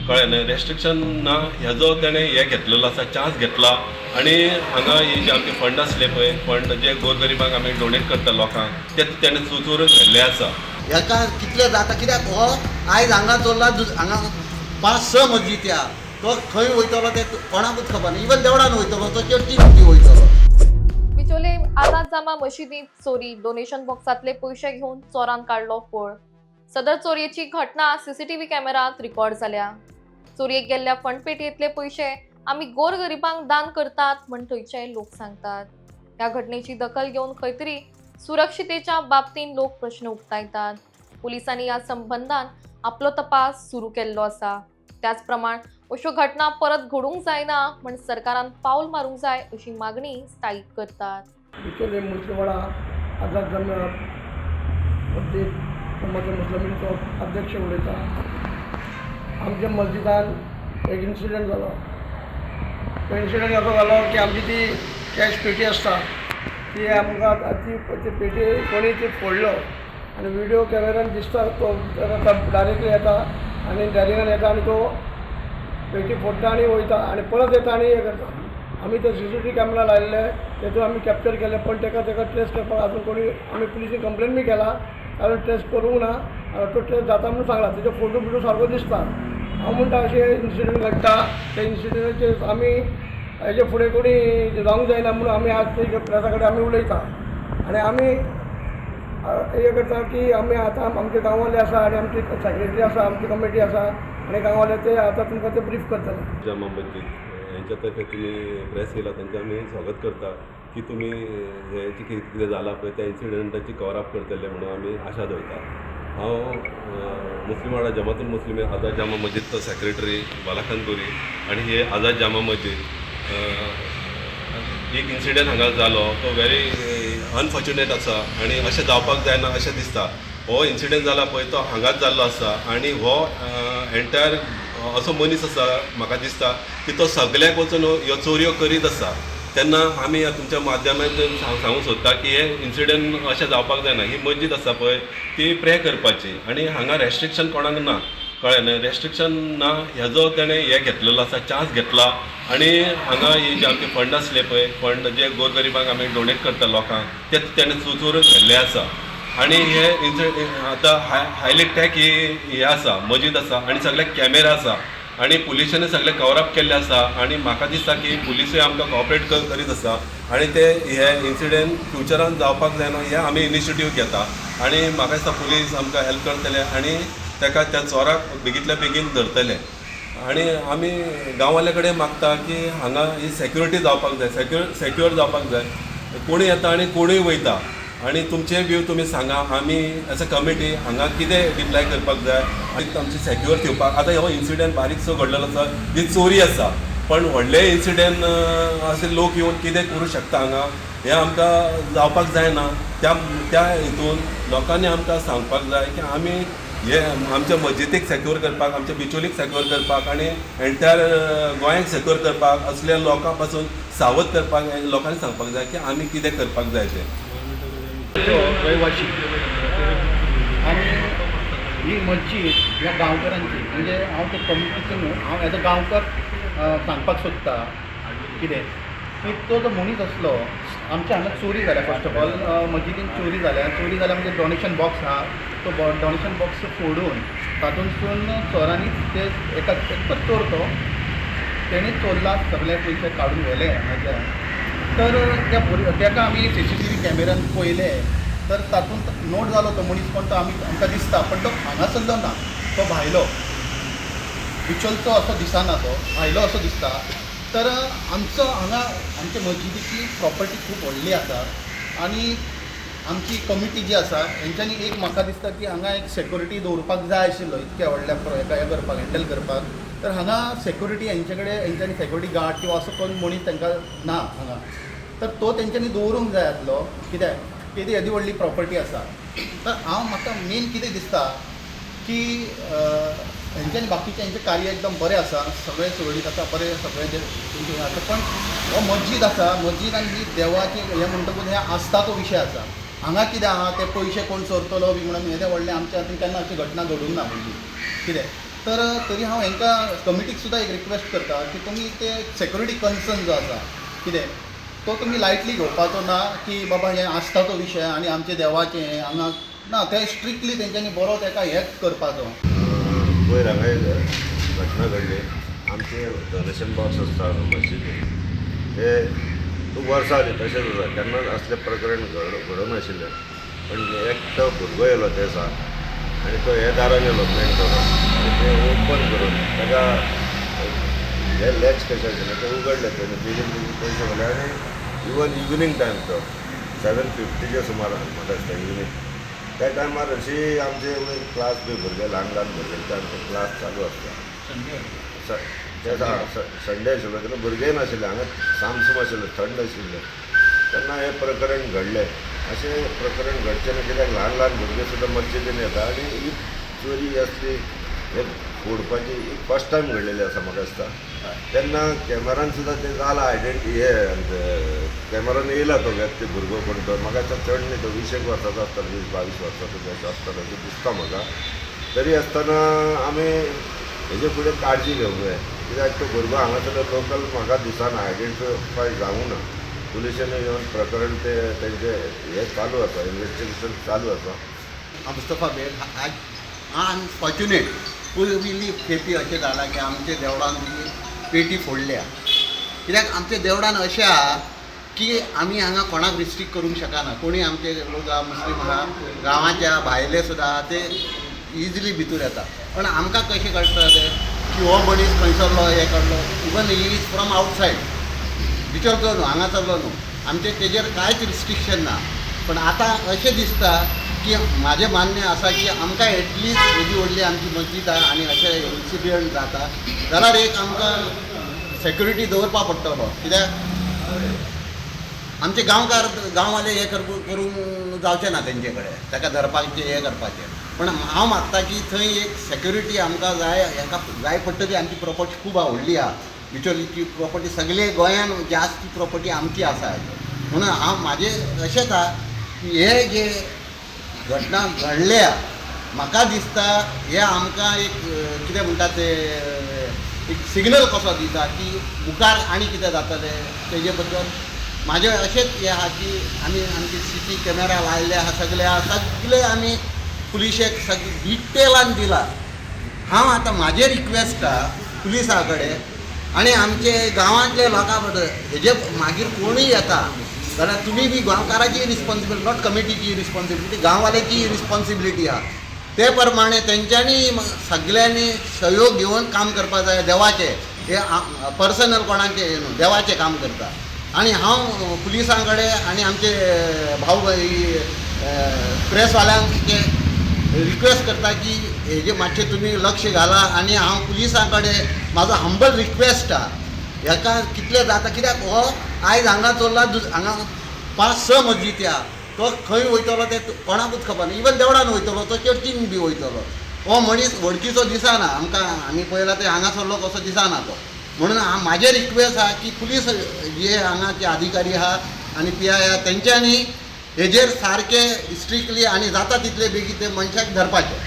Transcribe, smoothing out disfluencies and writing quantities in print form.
कळ्ळें न्ही रेस्ट्रिक्शन ना हेजो तेणें हे घेतलेलो आसा चान्स घेतला आनी हांगा ही जे आमचे फंड आसले पळय फंड जे गोरगरिबांक आमी डोनेट करता लोकांक ते तेणें चुचोरून व्हेल्ले आसा. हेका कितले जाता कित्याक हो आयज हांगा चल्ला हांगा 5-6 मस्जिदी आहा तो खंय वयतलो ते कोणाकूच खबर ना इवन देवळान वयतलो तो चर्चीन वयतलो. बिचोले आझाद जामा मशिदीत चोरी डोनेशन बॉक्सातले पयशे घेऊन चोरान काढलो पळ. सदर चोरयेची घटना सीसीटीव्ही कॅमेरात रिकॉर्ड जाल्या. चोरयेक गेल्ल्या फंड पेटयेतले पयशे आमी गोरगरिबांक दान करतात म्हण थंयचे लोक सांगतात. ह्या घटनेची दखल घेऊन खंय तरी सुरक्षितेच्या बाबतीत लोक प्रश्न उक्तायतात. पोलिसांनी या संबंधान आपलो तपास सुरू केल्लो आसा. त्याच प्रमाण अश्यो घटना परत घडूंक जायना म्हण सरकारान पावल मारूंक जाय अशी मागणी स्थायिक करतात. बिचोले मुसलवाडा आझाद जामा मस्जिद समाज मुस्लिमींचो अध्यक्ष उलयता. आमच्या मस्जिदान एक इन्सिडंट जालो. तो इन्सिडंट असो जालो की आमची ती कॅश पेटी आसता ती आमकां ती पेटी कोणी ती फोडलो आनी व्हिडिओ कॅमेरान दिसता तो डायरेक्टली येता आनी डॅरिंगान येता आनी तो पेटी फोडटा आनी वयता आनी परत येता आनी हें करता. आमी ते सीसीटीव्ही कॅमेरा लायल्ले तेतून आमी कॅप्चर केले पण तेका ट्रेस करपाक अजून कोणी आमी पुलिसीक कंप्लेन बी केला कारण ट्रेस करूंक ना तो ट्रेस जाता म्हणून सांगला तेजो फोटो बिटो सारको दिसता. हांव म्हणटा अशें इन्सिडंट घडटा ते इन्सिडंटाचेर आमी हेजे फुडें कोणी जावंक जायना म्हणून आमी आज प्रेसा कडेन आमी उलयता आनी आमी हें करता की आमी आतां आमचे गांववाले आसा आनी आमची सेक्रेटरी आसा आमची कमिटी आसा आनी गांववाले ते आतां तुमकां ते ब्रीफ करतले. जामा मस्जिद हेंच्या तर्फे तुमी प्रेस येयला तेंचे आमी स्वागत करता की तुमी हे जे कितें जालां पळय त्या इन्सिडंटाची कवर अप करतले म्हणून आमी आशा दवरता. हांव मुस्लिमवाडा जमातुल मुस्लिमीन आझाद जामा मस्जिदचो सेक्रेटरी बालाखान गोरी आनी हे आझाद जामा मस्जिद एक इन्सिडंट हांगा जालो तो व्हेरी अनफॉर्च्युनेट आसा आनी अशें जावपाक जायना अशें दिसता. हो इन्सिडंट जाला पळय तो हांगाच जाल्लो आसा आनी हो एंटायर असो मनीस आसा म्हाका दिसता की तो सगळ्याक वचून ह्यो चोरयो करीत आसा. तेन्ना आमी तुमच्या माध्यमांतल्यान सांगूंक सोदता की हे इन्सिडंट अशें जावपाक जायना. ही मस्जिद आसा पळय ती प्रे करपाची आनी हांगा रेस्ट्रिक्शन कोणाक ना कळ्ळें न्ही रेस्ट्रिक्शन ना हेजो तेणें हे घेतलेलो आसा चान्स घेतला आनी हांगा ही जे आमचे फंड आसले पळय फंड जे गोरगरिबांक आमी डोनेट करता लोकांक ते तेणें चुचोरून व्हेल्ले आसा. आनी हे आतां हायलायट टॅक ही आसा मस्जिद आसा आनी सगळे कॅमेरा आसा आनी पुलिसांनी सगळे कवर अप केल्ले आसा आनी म्हाका दिसता की पुलिसूय आमकां कॉपरेट करीत आसा आनी ते हे इन्सिडंट फ्युचरान जावपाक जायना हे आमी इनिशिएटीव घेता आनी म्हाका दिसता पुलीस आमकां हेल्प करतले आनी ताका त्या चोराक बेगींतल्या बेगीन धरतले. आनी आमी गांववाले कडेन मागता की हांगा ही सेक्युरिटी जावपाक जाय सेक्युअर जावपाक जाय. कोणी येता आनी कोणूय वयता आनी तुमचे व्यू तुमी सांगा आमी एज अ कमिटी हांगा कितें रिप्लाय करपाक जाय आनी आमची सेक्युअर ठेवपाक. आतां हो इन्सिडंट बारीकसो घडलेलो आसा ही चोरी आसा पण व्हडले इन्सिडंट अशे लोक येवन कितें करूं शकता हांगा हें आमकां जावपाक जायना. त्या हितून लोकांनी आमकां सांगपाक जाय की आमी हे आमच्या मस्जिदीक सेक्युअर करपाक आमच्या बिचोलीक सेक्युअर करपाक आनी एंटायर गोंयांक सेक्युअर करपाक असल्या लोकां पासून सावध करपाक लोकांनी सांगपाक जाय की आमी कितें करपाक जाय तें. रहिवाशी आणि ही मस्जिद ह्या गांवकरांची म्हणजे हांव ते कम्युनिटीसून हांव एज अ गांवकर सांगपाक सोदता कितें की तो जो मनीस आसलो आमच्या हांगा चोरी जाल्या फर्स्ट ऑफ ऑल मस्जिदीन चोरी जाल्या म्हणजे डोनेशन बॉक्स आहा तो डोनेशन बॉक्स फोडून तातूंतसून चोरांनी ते एकच चोर तो तेणी चोरला सगळे पयशे काडून व्हेले हाज्या. तर तेका आमी सीसीटीव्ही कॅमेरान पळयले तर तातूंत नोट जालो तो मनीस पण तो आमकां दिसता पण तो हांगासरलो ना तो भायलो बिचोलचो असो दिसना तो भायलो असो दिसता. तर आमचो हांगा आमचे मस्जिदीची प्रॉपर्टी खूब व्हडली आसा आनी आमची कमिटी जी आसा हेंच्यांनी एक म्हाका दिसता की हांगा एक सेक्युरिटी दवरपाक जाय आशिल्लो इतक्या व्हडल्या हें करपाक हँडल करपाक. तर हांगा सेक्युरिटी हेंचे कडेन हेंच्यांनी सेक्युरिटी गार्ड किंवा असो कोण मनीस तांकां ना हांगा. तर तो तेंच्यांनी दवरूंक जाय आसलो कित्याक कितें येदी व्हडली प्रॉपर्टी आसा. तर म्हाका मेन कितें दिसता की हेंच्यांनी बाकीचे हेंचें कार्य एकदम बरें आसा सगळे सुरळीत आसा बरें सगळें जें आसा पण हो मस्जिद आसा मस्जिद आनी ही देवाची हें म्हणटकूच हें आस्थाचो विशय आसा. हांगा कितें आहा ते पयशे कोण चोरतलो बी म्हणून येदें व्हडलें आमच्या हातीन केन्ना अशी घटना घडूंक ना म्हणजे कितें तर तरी हांव हांकां कमिटीक सुद्दां एक रिक्वेस्ट करता की तुमी ते सेक्युरिटी कन्सर्न जो आसा कितें तो तुमी लायटली घेवपाचो ना की बाबा हें आसता तो विशय आनी आमचे देवाचें हांगा ना ते स्ट्रिक्टली तेंच्यांनी बरो तेका हें करपाचो. वयर हांगा एक घटना घडली. आमचे डोनेशन बॉक्स आसता मस्जिदीन ते खूब वर्सां जालीं तशेंच आसा. केन्नाच असलें प्रकरण घडोनाशिल्लें. पण एकटो भुरगो येयलो ते दिसा आनी तो हे दारान येयलो पेंट करून आनी ते ओपन करून ताका हे लॅच कशें आशिल्लें ते उगडलें तेणें बेगीन पयशे घाले आनी इवन इवनिंग टायम तो 7:50च्या सुमारान म्हाका दिसता इवनिंग त्या टायमार अशी आमचे क्लास बी भुरगे ल्हान ल्हान भुरगे आमचे क्लास चालू आसता. संडे आशिल्लो तेन्ना भुरगेय नाशिल्ले हांगा सामसूम आशिल्लें थंड आशिल्लें तेन्ना हें प्रकरण घडलें. अशें प्रकरण घडचें ना कित्याक ल्हान ल्हान भुरगे सुद्दां मस्जिदीन येता आनी ही चोरी असली हे फोडपाची ही फस्ट टायम घडलेली आसा म्हाका दिसता. तेन्ना कॅमेरान सुद्दां ते जाला आयडेंटी हे कॅमेरान येयला तो व्यक्ती भुरगो कोण तो म्हाका दिसता चड न्ही तो 20 वर्साचो आसता 20-22 वर्साचो तसो आसतलो अशें दिसता म्हाका. तरी आसतना आमी हेजे फुडें काळजी घेवंक जाय कित्याक तो भुरगो हांगासरलो लोकल म्हाका दिसना आयडेंटिफाय जावूं ना. पुलिशेन येवन प्रकरण ते तेंचे हे चालू आसा इन्वेस्टिगेशन चालू आसा. हांव मुस्तफा बेग आज अनफॉर्च्युनेट पयलीं खेपी अशें जालां की आमच्या देवळान पेटी फोडल्या. कित्याक आमच्या देवळान अशें आहा की आमी हांगा कोणाक रिस्ट्रिक्ट करूंक शकना. कोणी आमचे लोक मुस्लीम आहा गांवाच्या भायले सुद्दां ते इजिली भितर येता. पण आमकां कशें कळटा तें की हो मनीस खंयसरलो हे काडलो even he is from outside भितरचो न्हू हांगासरलो न्हू आमचे तेजेर कांयच रिस्ट्रिक्शन ना. पण आतां अशें दिसता की म्हाजें मान्य आसा की आमकां एटलिस्ट हेजी व्हडली आमची मस्जीद आहा आनी अशें इन्सिडेंट जाता जाल्यार एक आमकां सेक्युरिटी दवरपा पडटलो. कित्याक आमचे गांववाले हे करूंक जावचें ना तेंचे कडेन ताका धरपाचें हे करपाचें. पण हांव मागता की थंय एक सेक्युरिटी आमकां जाय हाका जाय पडटा ती आमची प्रॉपर्टी खूब व्हडली आहा. भितरची प्रॉपर्टी सगळे गोंयान जास्त प्रॉपर्टी आमची आसा. म्हणून हांव म्हाजें अशेंच आहा की हे जे घटना घडल्या म्हाका दिसता हे आमकां एक कितें म्हणटा ते एक सिग्नल कसो दिता की मुखार आनी कितें जातलें तेजे बद्दल म्हाजें अशेंच हें आहा की आमी आमचे CC कॅमेरा लायल्ले आहा सगळे आहा सगळे आमी पुलिशेक सगळे डिटेलान दिला. हांव आतां म्हाजें रिक्वेस्ट आहा पुलिसा कडेन आनी आमचे गांवांतले लोकां बद्दल हेजे मागीर कोणूय येता जाल्यार तुमी बी गोंयकाराची रिस्पॉन्सिबिलिटी नॉट कमिटीची रिस्पॉन्सिबिलिटी गांववाल्याची रिस्पॉन्सिबिलिटी आहा. ते प्रमाणे तेंच्यांनी सगळ्यांनी सहयोग घेवन काम करपा जाय. देवाचें हे पर्सनल कोणाचें न्हू देवाचें काम करता. आनी हांव पुलिसां कडेन आनी आमचे भाऊ प्रेसवाल्यांक रिक्वेस्ट करता की हेजे मातशें तुमी लक्ष घाला. आनी हांव पुलिसां कडेन म्हाजो हंबल रिक्वेस्ट आहा हेका कितलें जाता कित्याक हो आयज हांगा चल्ला हांगा 5-6 मस्जिदी आहा तो खंय वयतलो ते कोणाकूच खबर ना. इवन देवळान वयतलो तो चर्चीन बी वयतलो. हो मनीस वळखीचो दिसना आमकां. आमी पळयला ते हांगासरलो कसो दिसना तो. म्हणून म्हाजें रिक्वेस्ट आहा की पुलीस जे हांगाचे अधिकारी आहा आनी PI आहा तेंच्यांनी हेजेर सारकें स्ट्रिक्टली आनी जाता तितले बेगीन ते मनशाक धरपाचें.